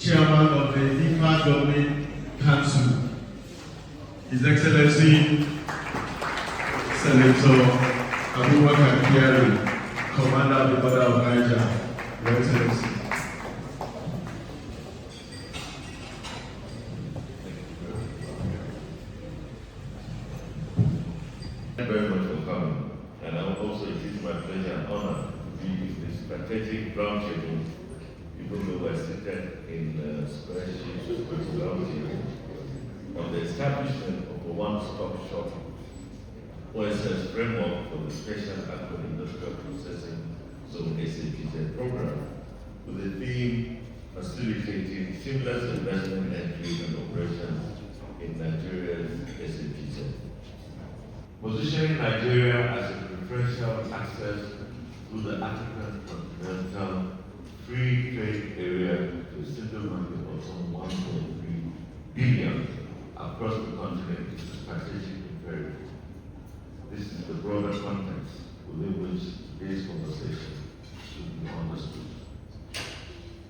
Chairman of the IFA Governing Council, His Excellency Senator Abubakar Kyari, Commander of the Border of Niger, Your Excellency. Thank you very much for coming, and I will also, it is my pleasure and honor to be in this strategic roundtable, even though we're seated in spreadsheets roundtable on the establishment of a one-stop shop OSS framework for the Special Agro-Industrial Processing Zone SAPZ program, with the theme facilitating seamless investment entry and operations in Nigeria's SAPZ. Positioning Nigeria as a preferential access to the African continental free trade area to a single market of some 1.3 billion across the continent is a strategic imperative. This is the broader context within which today's conversation should be understood.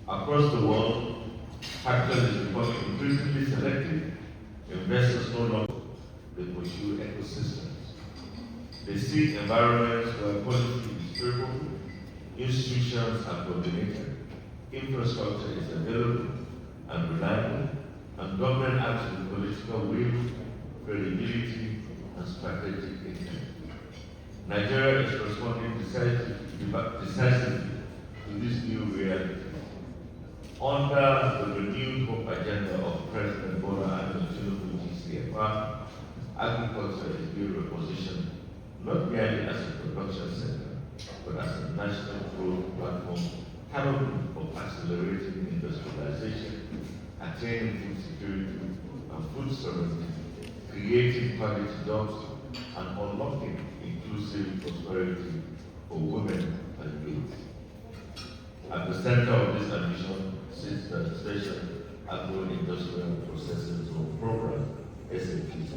Across the world, capital is becoming increasingly selective. Investors no longer pursue ecosystems. They seek environments where policy is favorable, institutions are coordinated, infrastructure is available and reliable, and government acts with political will, credibility, and strategic intent. Nigeria is responding decisively to this new reality. Under the renewed hope agenda of President Bola Ahmed Tinubu GCFR, agriculture is being repositioned not merely as a production center, but as a national growth platform capable of accelerating industrialization, attaining food security and food sovereignty, creating quality jobs, and unlocking inclusive prosperity for women and youth. At the center of this ambition sits the Special Agro-Industrial Processing Zone Program, SAPZ.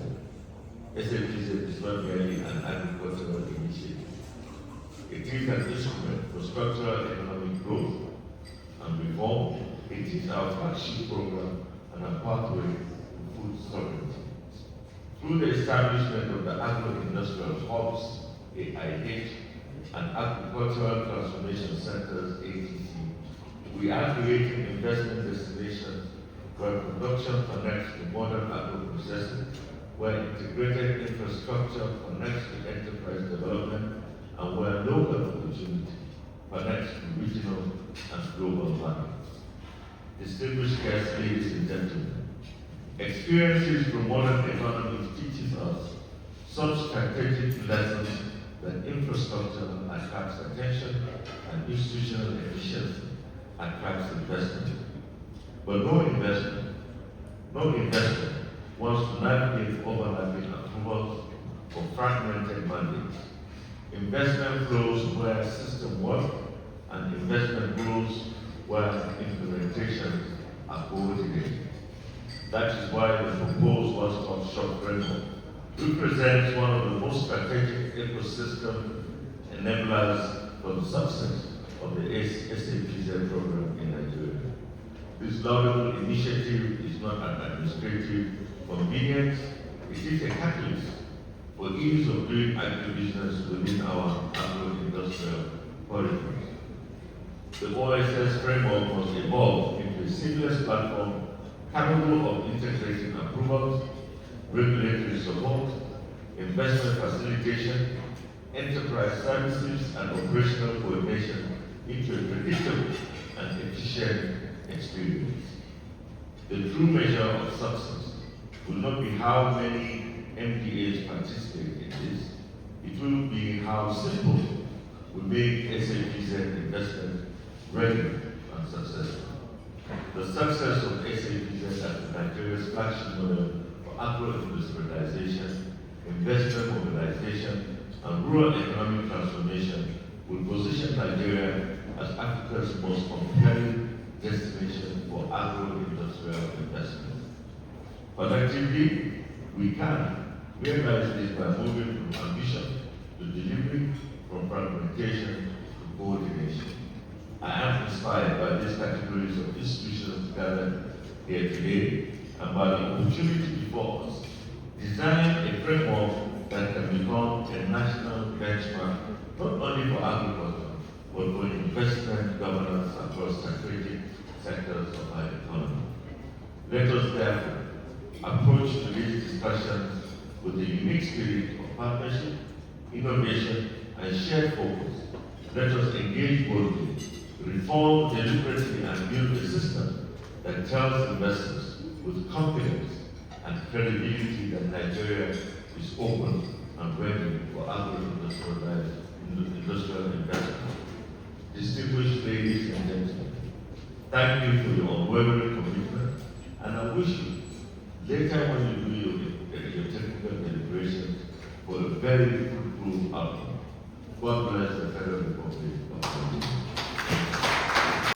SAPZ is not merely an agricultural initiative. It is an instrument for structural economic growth and reform. It is our flagship program and a pathway to food sovereignty. Through the establishment of the agro-industrial hubs, AIH, and agricultural transformation centers, ATC, we are creating investment destinations where production connects to modern agro-processing, where integrated infrastructure connects to enterprise development, and where local opportunity connects to regional and global markets. Distinguished guests, ladies and gentlemen, experiences from modern economies teaches us such strategic lessons that infrastructure attracts attention and institutional efficiency attracts investment. But no investment wants to navigate overlapping approvals or fragmented mandates. Investment flows where systems work, and investment grows where implementations are coordinated. That is why the proposed one-stop shop framework represents one of the most strategic ecosystem enablers for the success of the SAPZ program in Nigeria. This laudable initiative is not an administrative convenience, it is a catalyst for ease of doing agribusiness within our agro-industrial corridors. The OSS framework must evolve into a seamless platform capable of integrating approvals, regulatory support, investment facilitation, enterprise services, and operational coordination into a predictable and efficient experience. The true measure of success will not be how many MDAs participate in this, it will be how simple we make SAPZ investment ready and successful. The success of SAPZ as Nigeria's flagship model for agro-industrialization, investment mobilization, and rural economic transformation will position Nigeria as Africa's most compelling destination for agro-industrial investment. Collectively, we can realize this by moving from ambition to delivery, from fragmentation to coordination. I am inspired by these categories of institutions gathered here today and by the opportunity before us. Design a framework that can become a national benchmark not only for agriculture, but for investment governance across strategic sectors of our economy. Let us therefore approach today's discussions with a unique spirit of partnership, innovation, and shared focus. Let us engage boldly, reform deliberately, and build a system that tells investors with confidence and credibility that Nigeria is open and ready for agro-industrial investment. Distinguished ladies and gentlemen, thank you for your unwavering commitment, and I wish you, later when you do your technical deliberations, for a very fruitful outcome. God bless the Federal Republic of Nigeria.